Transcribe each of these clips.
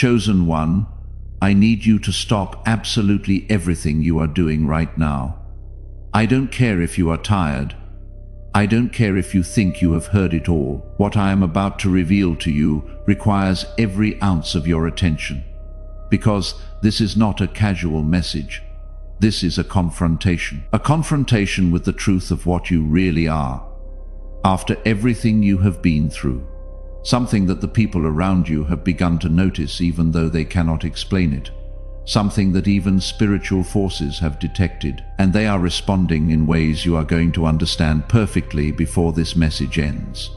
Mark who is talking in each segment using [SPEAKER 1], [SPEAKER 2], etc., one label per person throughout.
[SPEAKER 1] Chosen one, I need you to stop absolutely everything you are doing right now. I don't care if you are tired. I don't care if you think you have heard it all. What I am about to reveal to you requires every ounce of your attention. Because this is not a casual message. This is a confrontation. A confrontation with the truth of what you really are. After everything you have been through. Something that the people around you have begun to notice even though they cannot explain it. Something that even spiritual forces have detected, and they are responding in ways you are going to understand perfectly before this message ends.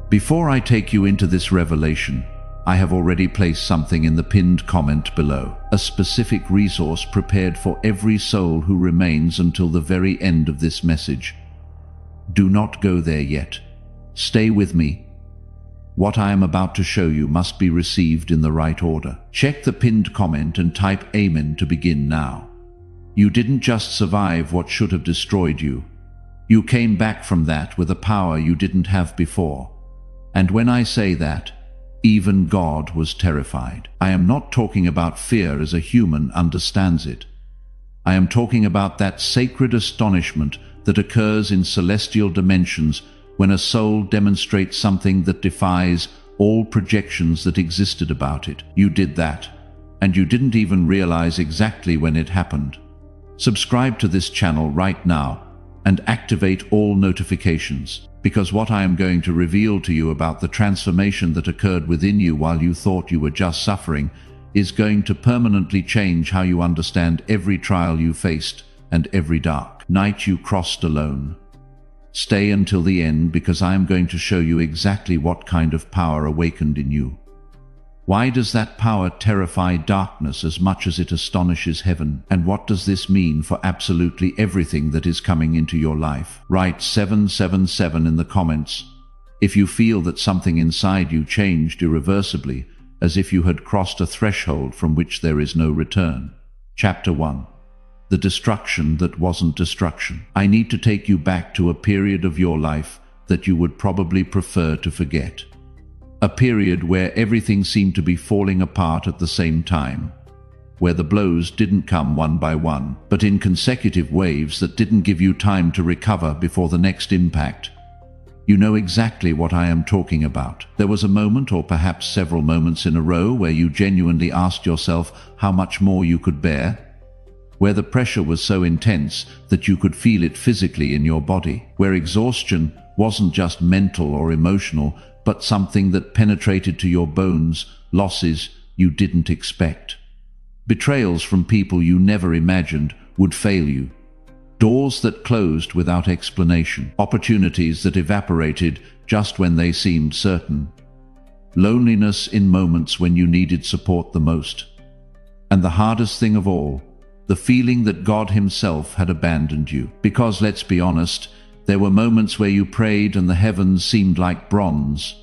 [SPEAKER 1] Before I take you into this revelation, I have already placed something in the pinned comment below, a specific resource prepared for every soul who remains until the very end of this message. Do not go there yet. Stay with me. What I am about to show you must be received in the right order. Check the pinned comment and type Amen to begin now. You didn't just survive what should have destroyed you. You came back from that with a power you didn't have before. And when I say that, even God was terrified. I am not talking about fear as a human understands it. I am talking about that sacred astonishment that occurs in celestial dimensions when a soul demonstrates something that defies all projections that existed about it. You did that, and you didn't even realize exactly when it happened. Subscribe to this channel right now and activate all notifications, because what I am going to reveal to you about the transformation that occurred within you while you thought you were just suffering is going to permanently change how you understand every trial you faced and every dark night you crossed alone. Stay until the end, because I am going to show you exactly what kind of power awakened in you. Why does that power terrify darkness as much as it astonishes heaven? And what does this mean for absolutely everything that is coming into your life? Write 777 in the comments if you feel that something inside you changed irreversibly, as if you had crossed a threshold from which there is no return. Chapter 1. The destruction that wasn't destruction. I need to take you back to a period of your life that you would probably prefer to forget. A period where everything seemed to be falling apart at the same time, where the blows didn't come one by one, but in consecutive waves that didn't give you time to recover before the next impact. You know exactly what I am talking about. There was a moment, or perhaps several moments in a row, where you genuinely asked yourself how much more you could bear, where the pressure was so intense that you could feel it physically in your body, where exhaustion wasn't just mental or emotional, but something that penetrated to your bones, losses you didn't expect. Betrayals from people you never imagined would fail you. Doors that closed without explanation. Opportunities that evaporated just when they seemed certain. Loneliness in moments when you needed support the most. And the hardest thing of all, the feeling that God Himself had abandoned you. Because let's be honest, there were moments where you prayed and the heavens seemed like bronze,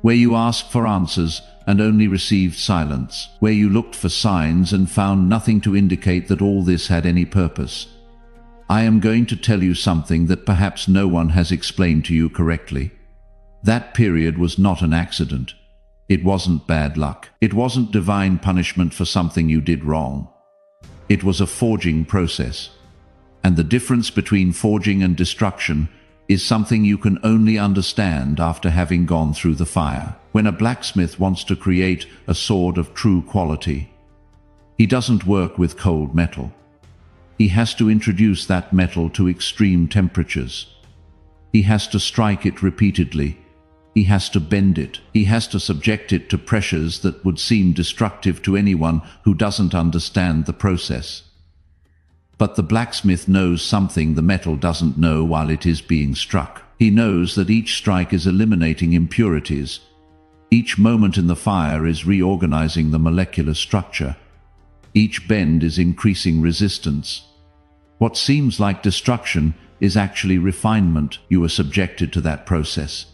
[SPEAKER 1] where you asked for answers and only received silence, where you looked for signs and found nothing to indicate that all this had any purpose. I am going to tell you something that perhaps no one has explained to you correctly. That period was not an accident. It wasn't bad luck. It wasn't divine punishment for something you did wrong. It was a forging process. And the difference between forging and destruction is something you can only understand after having gone through the fire. When a blacksmith wants to create a sword of true quality, he doesn't work with cold metal. He has to introduce that metal to extreme temperatures. He has to strike it repeatedly. He has to bend it. He has to subject it to pressures that would seem destructive to anyone who doesn't understand the process. But the blacksmith knows something the metal doesn't know while it is being struck. He knows that each strike is eliminating impurities. Each moment in the fire is reorganizing the molecular structure. Each bend is increasing resistance. What seems like destruction is actually refinement. You are subjected to that process.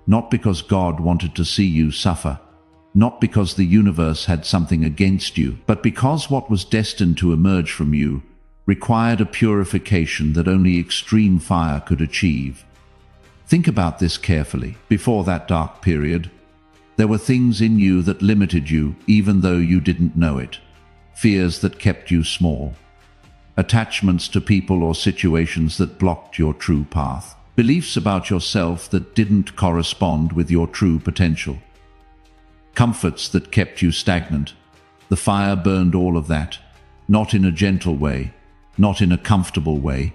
[SPEAKER 1] Not because God wanted to see you suffer, not because the universe had something against you, but because what was destined to emerge from you required a purification that only extreme fire could achieve. Think about this carefully. Before that dark period, There were things in you that limited you, even though you didn't know it. Fears that kept you small. Attachments to people or situations that blocked your true path. Beliefs about yourself that didn't correspond with your true potential. Comforts that kept you stagnant. The fire burned all of that, not in a gentle way, not in a comfortable way,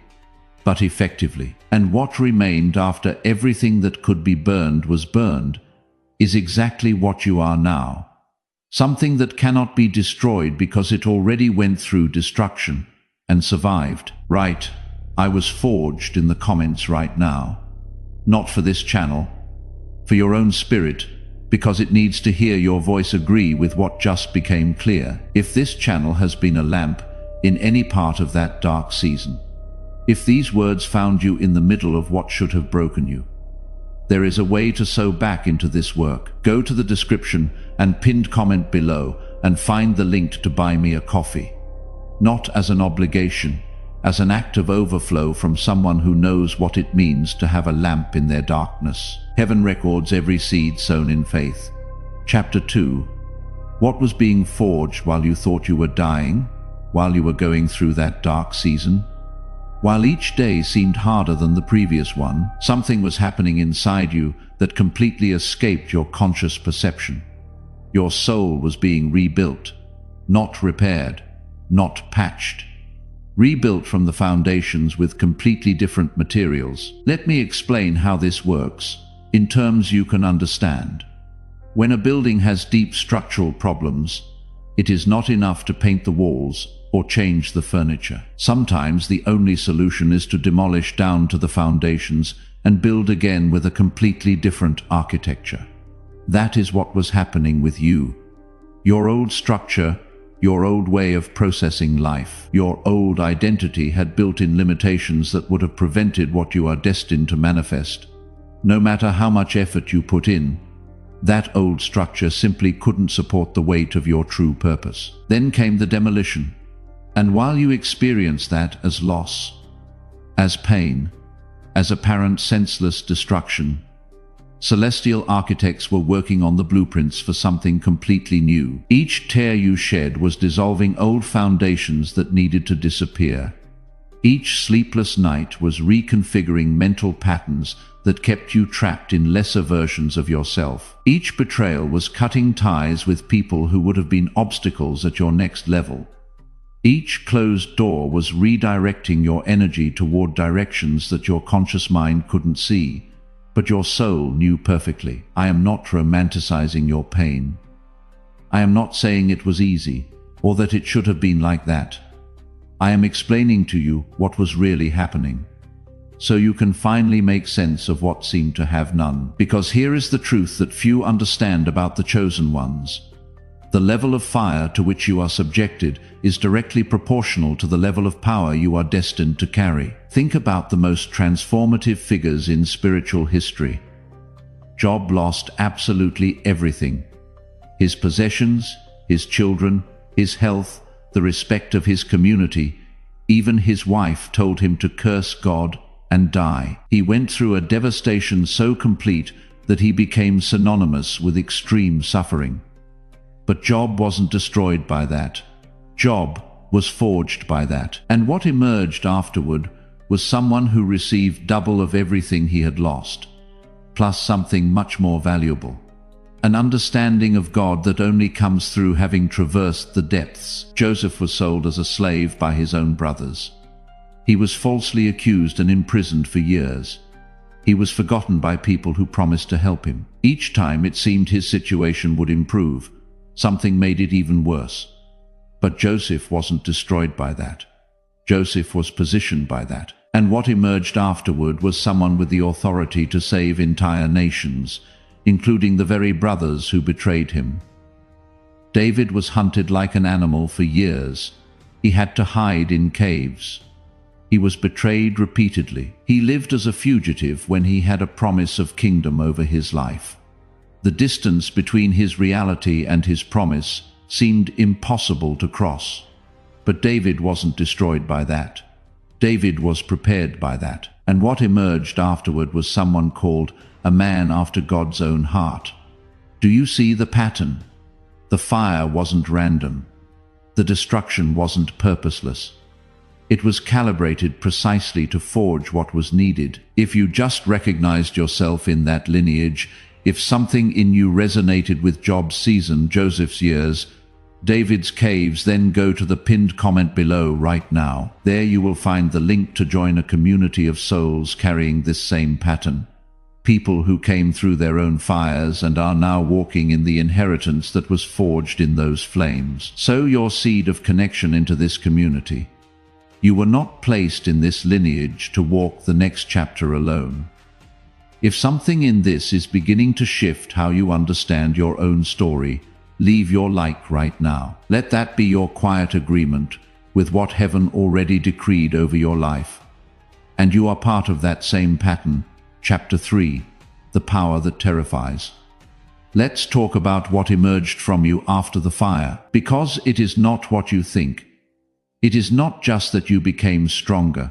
[SPEAKER 1] but effectively. And what remained after everything that could be burned was burned is exactly what you are now. Something that cannot be destroyed because it already went through destruction and survived. Right, I was forged in the comments right now. Not for this channel, for your own spirit, because it needs to hear your voice agree with what just became clear. If this channel has been a lamp in any part of that dark season, if these words found you in the middle of what should have broken you, there is a way to sow back into this work. Go to the description and pinned comment below and find the link to buy me a coffee. Not as an obligation, as an act of overflow from someone who knows what it means to have a lamp in their darkness. Heaven records every seed sown in faith. Chapter 2. What was being forged while you thought you were dying, while you were going through that dark season? While each day seemed harder than the previous one, something was happening inside you that completely escaped your conscious perception. Your soul was being rebuilt, not repaired, not patched. Rebuilt from the foundations with completely different materials. Let me explain how this works, in terms you can understand. When a building has deep structural problems, it is not enough to paint the walls or change the furniture. Sometimes the only solution is to demolish down to the foundations and build again with a completely different architecture. That is what was happening with you. Your old structure, your old way of processing life, your old identity had built-in limitations that would have prevented what you are destined to manifest. No matter how much effort you put in, that old structure simply couldn't support the weight of your true purpose. Then came the demolition. And while you experienced that as loss, as pain, as apparent senseless destruction, celestial architects were working on the blueprints for something completely new. Each tear you shed was dissolving old foundations that needed to disappear. Each sleepless night was reconfiguring mental patterns that kept you trapped in lesser versions of yourself. Each betrayal was cutting ties with people who would have been obstacles at your next level. Each closed door was redirecting your energy toward directions that your conscious mind couldn't see, but your soul knew perfectly. I am not romanticizing your pain. I am not saying it was easy, or that it should have been like that. I am explaining to you what was really happening, so you can finally make sense of what seemed to have none. Because here is the truth that few understand about the chosen ones. The level of fire to which you are subjected is directly proportional to the level of power you are destined to carry. Think about the most transformative figures in spiritual history. Job lost absolutely everything. His possessions, his children, his health, the respect of his community. Even his wife told him to curse God and die. He went through a devastation so complete that he became synonymous with extreme suffering. But Job wasn't destroyed by that. Job was forged by that. And what emerged afterward was someone who received double of everything he had lost, plus something much more valuable. An understanding of God that only comes through having traversed the depths. Joseph was sold as a slave by his own brothers. He was falsely accused and imprisoned for years. He was forgotten by people who promised to help him. Each time it seemed his situation would improve, something made it even worse. But Joseph wasn't destroyed by that. Joseph was positioned by that. And what emerged afterward was someone with the authority to save entire nations, including the very brothers who betrayed him. David was hunted like an animal for years. He had to hide in caves. He was betrayed repeatedly. He lived as a fugitive when he had a promise of kingdom over his life. The distance between his reality and his promise seemed impossible to cross. But David wasn't destroyed by that. David was prepared by that. And what emerged afterward was someone called a man after God's own heart. Do you see the pattern? The fire wasn't random. The destruction wasn't purposeless. It was calibrated precisely to forge what was needed. If you just recognized yourself in that lineage, if something in you resonated with Job's season, Joseph's years, David's caves, then go to the pinned comment below right now. There you will find the link to join a community of souls carrying this same pattern. People who came through their own fires and are now walking in the inheritance that was forged in those flames. Sow your seed of connection into this community. You were not placed in this lineage to walk the next chapter alone. If something in this is beginning to shift how you understand your own story, leave your like right now. Let that be your quiet agreement with what heaven already decreed over your life. And you are part of that same pattern. Chapter 3, The Power That Terrifies. Let's talk about what emerged from you after the fire, because it is not what you think. It is not just that you became stronger.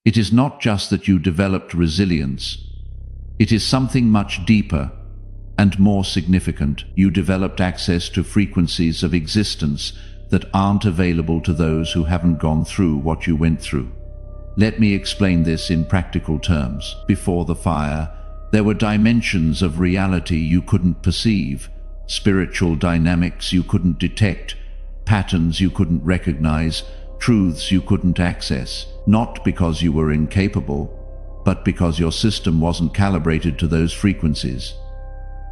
[SPEAKER 1] It is not just that you developed resilience. It is something much deeper and more significant. You developed access to frequencies of existence that aren't available to those who haven't gone through what you went through. Let me explain this in practical terms. Before the fire, there were dimensions of reality you couldn't perceive, spiritual dynamics you couldn't detect, patterns you couldn't recognize, truths you couldn't access, not because you were incapable, but because your system wasn't calibrated to those frequencies.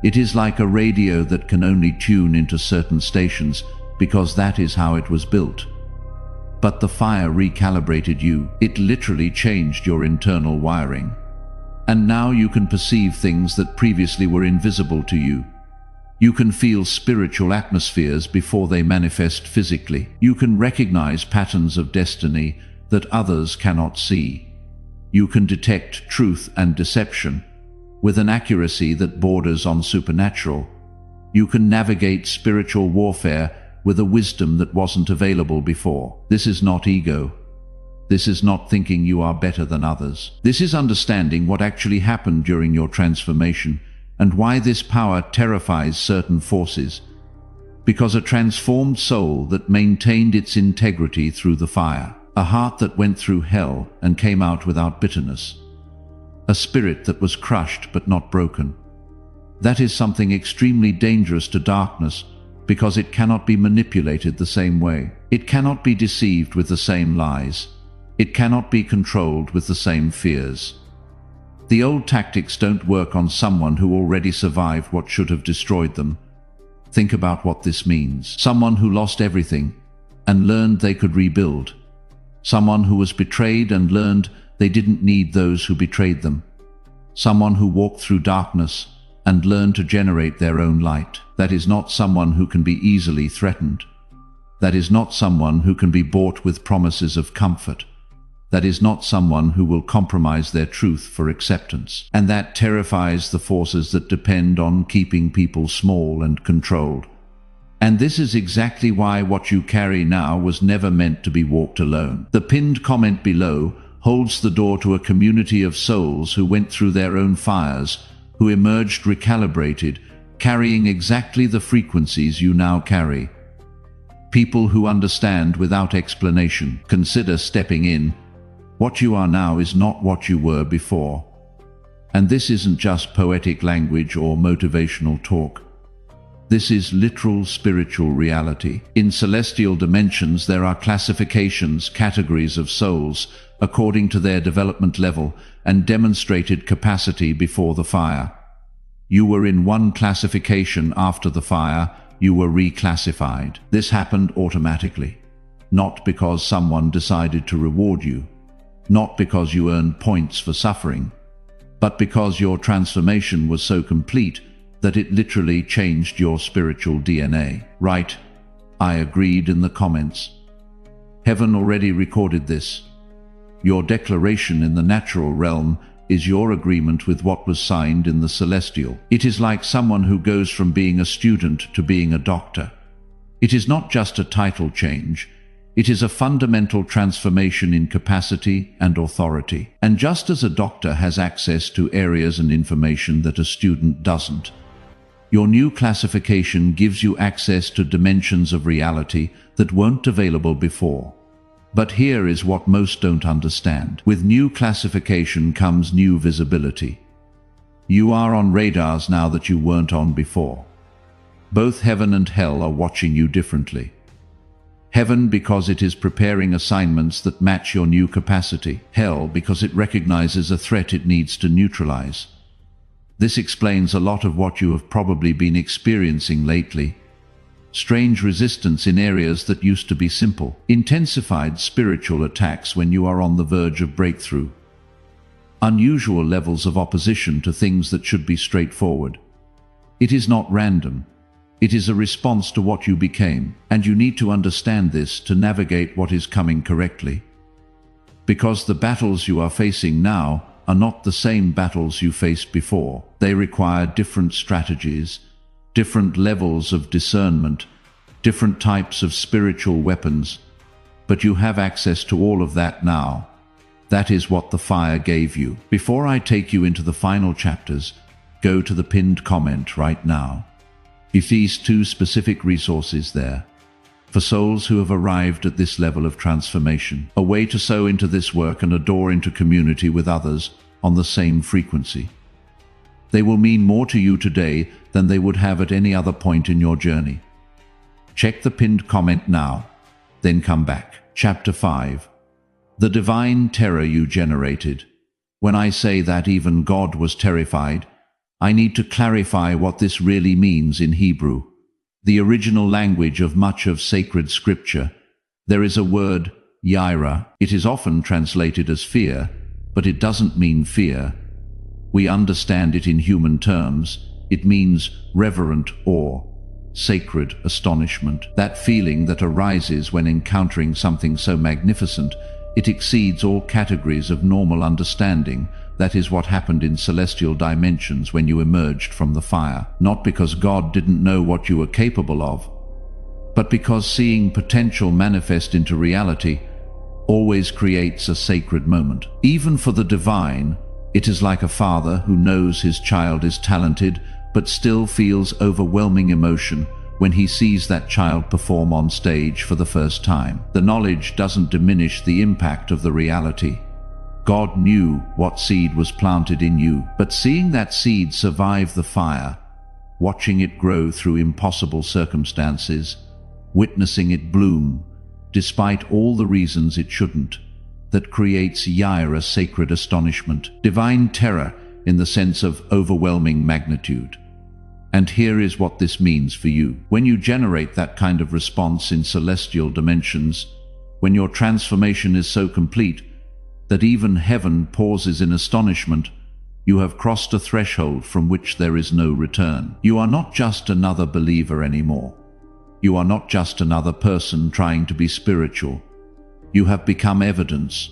[SPEAKER 1] It is like a radio that can only tune into certain stations because that is how it was built. But the fire recalibrated you. It literally changed your internal wiring. And now you can perceive things that previously were invisible to you. You can feel spiritual atmospheres before they manifest physically. You can recognize patterns of destiny that others cannot see. You can detect truth and deception with an accuracy that borders on supernatural. You can navigate spiritual warfare with a wisdom that wasn't available before. This is not ego. This is not thinking you are better than others. This is understanding what actually happened during your transformation and why this power terrifies certain forces. Because a transformed soul that maintained its integrity through the fire, a heart that went through hell and came out without bitterness, a spirit that was crushed but not broken. That is something extremely dangerous to darkness, because it cannot be manipulated the same way. It cannot be deceived with the same lies. It cannot be controlled with the same fears. The old tactics don't work on someone who already survived what should have destroyed them. Think about what this means. Someone who lost everything and learned they could rebuild. Someone who was betrayed and learned they didn't need those who betrayed them. Someone who walked through darkness and learned to generate their own light. That is not someone who can be easily threatened. That is not someone who can be bought with promises of comfort. That is not someone who will compromise their truth for acceptance. And that terrifies the forces that depend on keeping people small and controlled. And this is exactly why what you carry now was never meant to be walked alone. The pinned comment below holds the door to a community of souls who went through their own fires, who emerged recalibrated, carrying exactly the frequencies you now carry. People who understand without explanation. Consider stepping in. What you are now is not what you were before. And this isn't just poetic language or motivational talk. This is literal spiritual reality. In celestial dimensions, there are classifications, categories of souls, according to their development level and demonstrated capacity before the fire. You were in one classification after the fire, you were reclassified. This happened automatically, not because someone decided to reward you, not because you earned points for suffering, but because your transformation was so complete that it literally changed your spiritual DNA. Right? I agreed in the comments. Heaven already recorded this. Your declaration in the natural realm is your agreement with what was signed in the celestial. It is like someone who goes from being a student to being a doctor. It is not just a title change. It is a fundamental transformation in capacity and authority. And just as a doctor has access to areas and information that a student doesn't, Your new classification gives you access to dimensions of reality that weren't available before. But here is what most don't understand. With new classification comes new visibility. You are on radars now that you weren't on before. Both heaven and hell are watching you differently. Heaven because it is preparing assignments that match your new capacity. Hell because it recognizes a threat it needs to neutralize. This explains a lot of what you have probably been experiencing lately. Strange resistance in areas that used to be simple. Intensified spiritual attacks when you are on the verge of breakthrough. Unusual levels of opposition to things that should be straightforward. It is not random. It is a response to what you became, and you need to understand this to navigate what is coming correctly. Because the battles you are facing now are not the same battles you faced before. They require different strategies, different levels of discernment, different types of spiritual weapons, but you have access to all of that now. That is what the fire gave you. Before I take you into the final chapters, go to the pinned comment right now. You see 2 specific resources there. For souls who have arrived at this level of transformation, a way to sow into this work and a door into community with others on the same frequency. They will mean more to you today than they would have at any other point in your journey. Check the pinned comment now, then come back. Chapter 5. The divine terror you generated. When I say that even God was terrified, I need to clarify what this really means in Hebrew. The original language of much of sacred scripture, there is a word, yira. It is often translated as fear, but it doesn't mean fear. We understand it in human terms. It means reverent awe, sacred astonishment. That feeling that arises when encountering something so magnificent, it exceeds all categories of normal understanding. That is what happened in celestial dimensions when you emerged from the fire. Not because God didn't know what you were capable of, but because seeing potential manifest into reality always creates a sacred moment. Even for the divine, it is like a father who knows his child is talented but still feels overwhelming emotion when he sees that child perform on stage for the first time. The knowledge doesn't diminish the impact of the reality. God knew what seed was planted in you, but seeing that seed survive the fire, watching it grow through impossible circumstances, witnessing it bloom, despite all the reasons it shouldn't, that creates yira, sacred astonishment, divine terror in the sense of overwhelming magnitude. And here is what this means for you. When you generate that kind of response in celestial dimensions, when your transformation is so complete that even heaven pauses in astonishment, you have crossed a threshold from which there is no return. You are not just another believer anymore. You are not just another person trying to be spiritual. You have become evidence,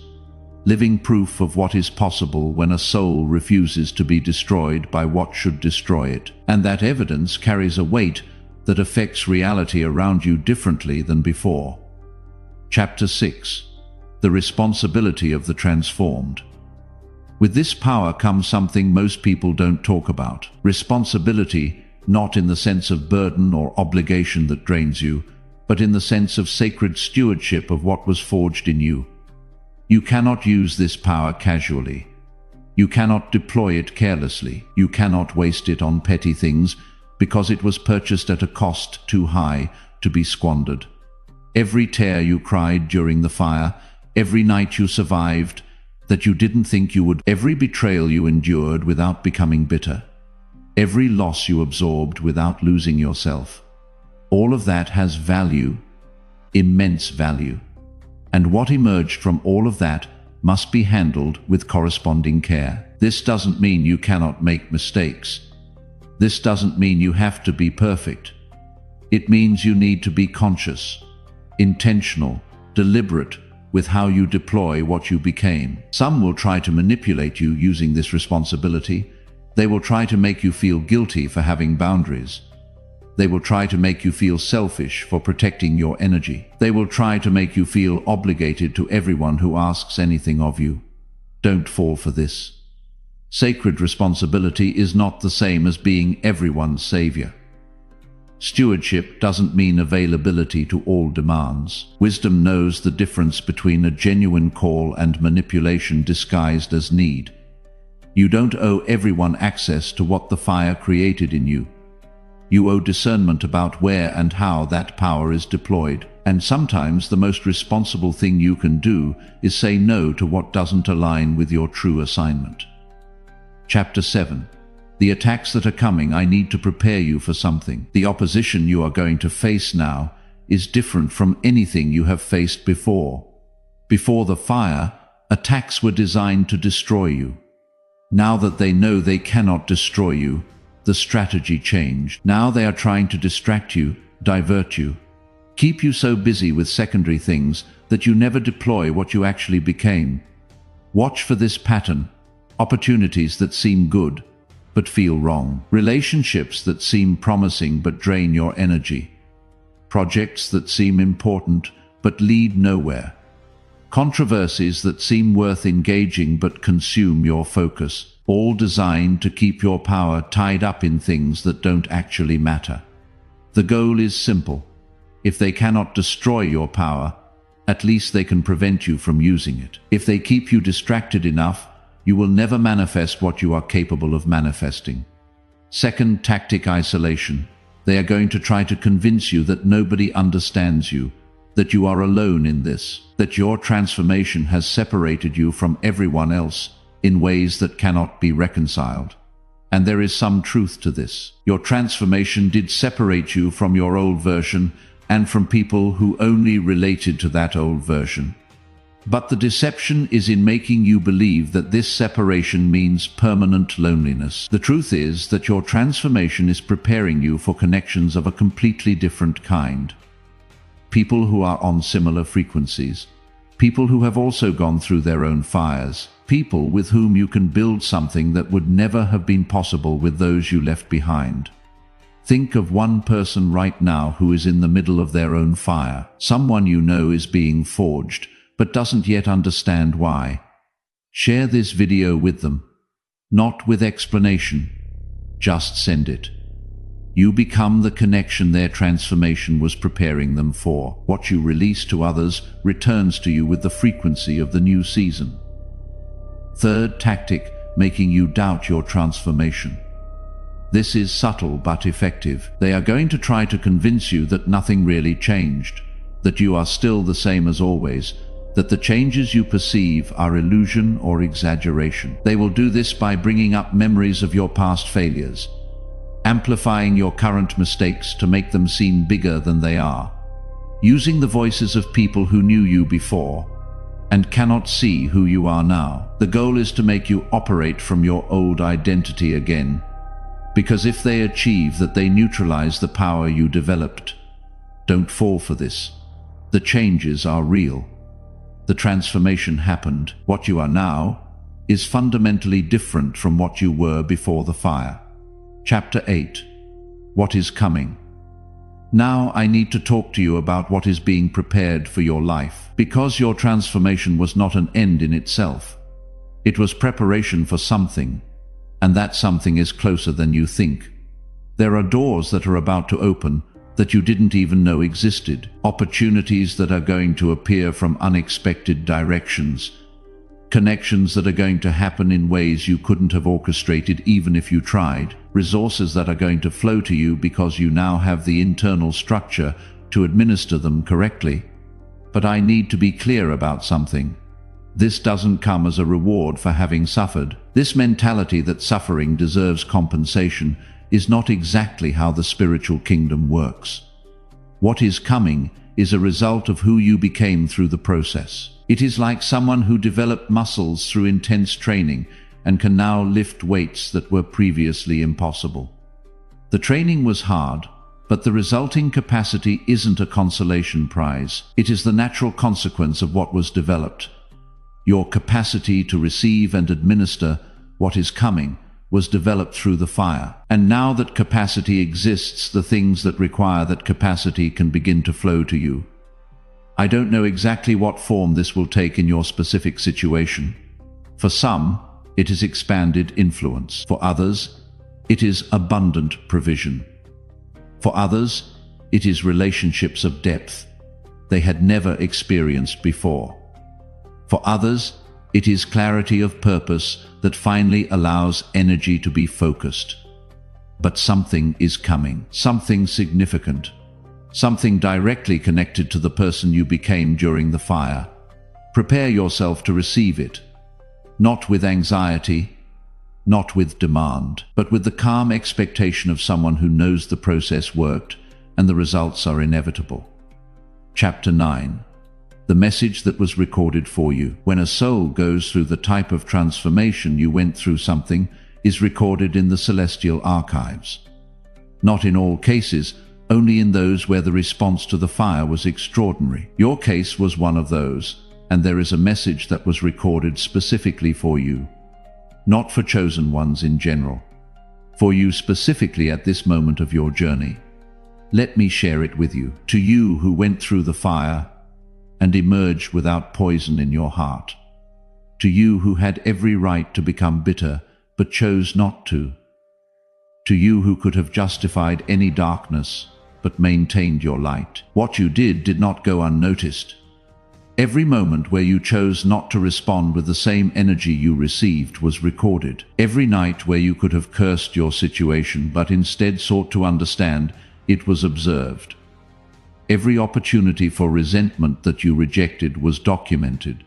[SPEAKER 1] living proof of what is possible when a soul refuses to be destroyed by what should destroy it. And that evidence carries a weight that affects reality around you differently than before. Chapter 6. The responsibility of the transformed. With this power comes something most people don't talk about. Responsibility, not in the sense of burden or obligation that drains you, but in the sense of sacred stewardship of what was forged in you. You cannot use this power casually. You cannot deploy it carelessly. You cannot waste it on petty things because it was purchased at a cost too high to be squandered. Every tear you cried during the fire, every night you survived that you didn't think you would, every betrayal you endured without becoming bitter, every loss you absorbed without losing yourself, all of that has value, immense value. And what emerged from all of that must be handled with corresponding care. This doesn't mean you cannot make mistakes. This doesn't mean you have to be perfect. It means you need to be conscious, intentional, deliberate with how you deploy what you became. Some will try to manipulate you using this responsibility. They will try to make you feel guilty for having boundaries. They will try to make you feel selfish for protecting your energy. They will try to make you feel obligated to everyone who asks anything of you. Don't fall for this. Sacred responsibility is not the same as being everyone's savior. Stewardship doesn't mean availability to all demands. Wisdom knows the difference between a genuine call and manipulation disguised as need. You don't owe everyone access to what the fire created in you. You owe discernment about where and how that power is deployed. And sometimes the most responsible thing you can do is say no to what doesn't align with your true assignment. Chapter 7. The attacks that are coming. I need to prepare you for something. The opposition you are going to face now is different from anything you have faced before. Before the fire, attacks were designed to destroy you. Now that they know they cannot destroy you, the strategy changed. Now they are trying to distract you, divert you, keep you so busy with secondary things that you never deploy what you actually became. Watch for this pattern. Opportunities that seem good but feel wrong. Relationships that seem promising but drain your energy. Projects that seem important but lead nowhere. Controversies that seem worth engaging but consume your focus. All designed to keep your power tied up in things that don't actually matter. The goal is simple. If they cannot destroy your power, at least they can prevent you from using it. If they keep you distracted enough, you will never manifest what you are capable of manifesting. Second tactic: isolation. They are going to try to convince you that nobody understands you, that you are alone in this, that your transformation has separated you from everyone else in ways that cannot be reconciled. And there is some truth to this. Your transformation did separate you from your old version and from people who only related to that old version. But the deception is in making you believe that this separation means permanent loneliness. The truth is that your transformation is preparing you for connections of a completely different kind. People who are on similar frequencies. People who have also gone through their own fires. People with whom you can build something that would never have been possible with those you left behind. Think of one person right now who is in the middle of their own fire. Someone you know is being forged, but doesn't yet understand why. Share this video with them. Not with explanation. Just send it. You become the connection their transformation was preparing them for. What you release to others returns to you with the frequency of the new season. Third tactic: making you doubt your transformation. This is subtle but effective. They are going to try to convince you that nothing really changed, that you are still the same as always, that the changes you perceive are illusion or exaggeration. They will do this by bringing up memories of your past failures, amplifying your current mistakes to make them seem bigger than they are, using the voices of people who knew you before and cannot see who you are now. The goal is to make you operate from your old identity again, because if they achieve that, they neutralize the power you developed. Don't fall for this. The changes are real. The transformation happened. What you are now is fundamentally different from what you were before the fire. Chapter 8. What is coming? Now I need to talk to you about what is being prepared for your life. Because your transformation was not an end in itself. It was preparation for something, and that something is closer than you think. There are doors that are about to open that you didn't even know existed. Opportunities that are going to appear from unexpected directions. Connections that are going to happen in ways you couldn't have orchestrated even if you tried. Resources that are going to flow to you because you now have the internal structure to administer them correctly. But I need to be clear about something. This doesn't come as a reward for having suffered. This mentality that suffering deserves compensation is not exactly how the spiritual kingdom works. What is coming is a result of who you became through the process. It is like someone who developed muscles through intense training and can now lift weights that were previously impossible. The training was hard, but the resulting capacity isn't a consolation prize. It is the natural consequence of what was developed. Your capacity to receive and administer what is coming was developed through the fire. And now that capacity exists, the things that require that capacity can begin to flow to you. I don't know exactly what form this will take in your specific situation. For some, it is expanded influence. For others, it is abundant provision. For others, it is relationships of depth they had never experienced before. For others, it is clarity of purpose that finally allows energy to be focused. But something is coming, something significant, something directly connected to the person you became during the fire. Prepare yourself to receive it, not with anxiety, not with demand, but with the calm expectation of someone who knows the process worked and the results are inevitable. Chapter 9. The message that was recorded for you. When a soul goes through the type of transformation you went through, something is recorded in the celestial archives. Not in all cases, only in those where the response to the fire was extraordinary. Your case was one of those, and there is a message that was recorded specifically for you. Not for chosen ones in general. For you specifically at this moment of your journey. Let me share it with you. To you who went through the fire and emerged without poison in your heart. To you who had every right to become bitter but chose not to. To you who could have justified any darkness but maintained your light. What you did not go unnoticed. Every moment where you chose not to respond with the same energy you received was recorded. Every night where you could have cursed your situation but instead sought to understand, it was observed. Every opportunity for resentment that you rejected was documented.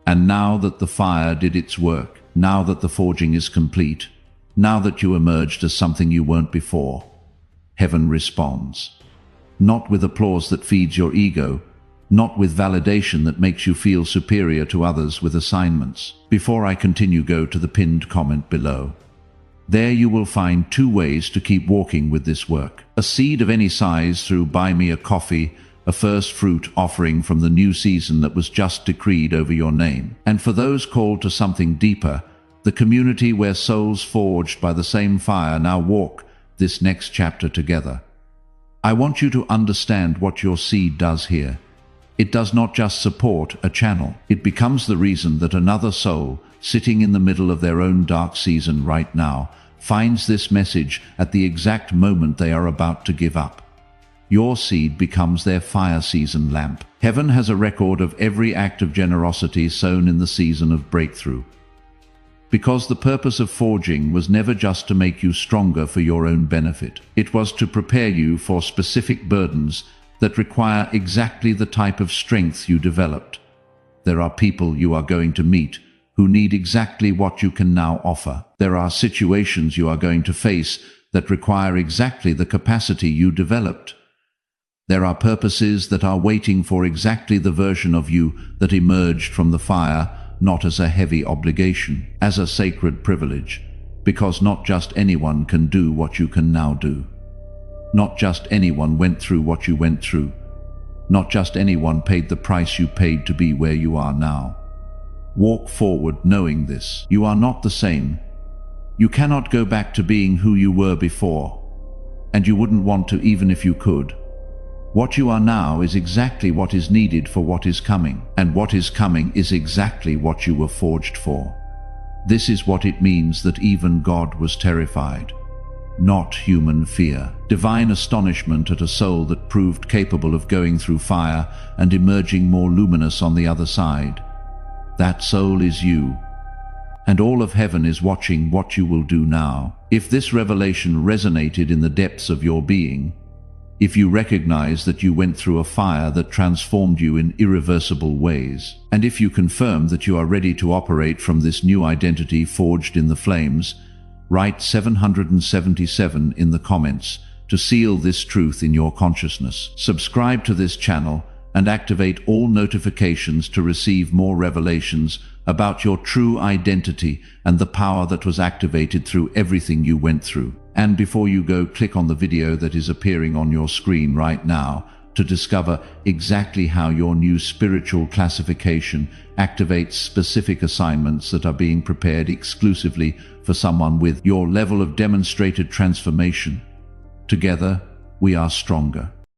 [SPEAKER 1] And now that the fire did its work, now that the forging is complete, now that you emerged as something you weren't before, heaven responds. Not with applause that feeds your ego, not with validation that makes you feel superior to others with assignments. Before I continue, go to the pinned comment below. There you will find 2 ways to keep walking with this work. A seed of any size through Buy Me a Coffee, a first fruit offering from the new season that was just decreed over your name. And for those called to something deeper, the community where souls forged by the same fire now walk this next chapter together. I want you to understand what your seed does here. It does not just support a channel. It becomes the reason that another soul, sitting in the middle of their own dark season right now, finds this message at the exact moment they are about to give up. Your seed becomes their fire season lamp. Heaven has a record of every act of generosity sown in the season of breakthrough. Because the purpose of forging was never just to make you stronger for your own benefit. It was to prepare you for specific burdens that require exactly the type of strength you developed. There are people you are going to meet who need exactly what you can now offer. There are situations you are going to face that require exactly the capacity you developed. There are purposes that are waiting for exactly the version of you that emerged from the fire, not as a heavy obligation, as a sacred privilege, because not just anyone can do what you can now do. Not just anyone went through what you went through. Not just anyone paid the price you paid to be where you are now. Walk forward knowing this. You are not the same. You cannot go back to being who you were before, and you wouldn't want to even if you could. What you are now is exactly what is needed for what is coming, and what is coming is exactly what you were forged for. This is what it means that even God was terrified. Not human fear. Divine astonishment at a soul that proved capable of going through fire and emerging more luminous on the other side. That soul is you, and all of heaven is watching what you will do now. If this revelation resonated in the depths of your being, if you recognize that you went through a fire that transformed you in irreversible ways, and if you confirm that you are ready to operate from this new identity forged in the flames, write 777 in the comments to seal this truth in your consciousness. Subscribe to this channel and activate all notifications to receive more revelations about your true identity and the power that was activated through everything you went through. And before you go, click on the video that is appearing on your screen right now to discover exactly how your new spiritual classification activates specific assignments that are being prepared exclusively for someone with your level of demonstrated transformation. Together, we are stronger.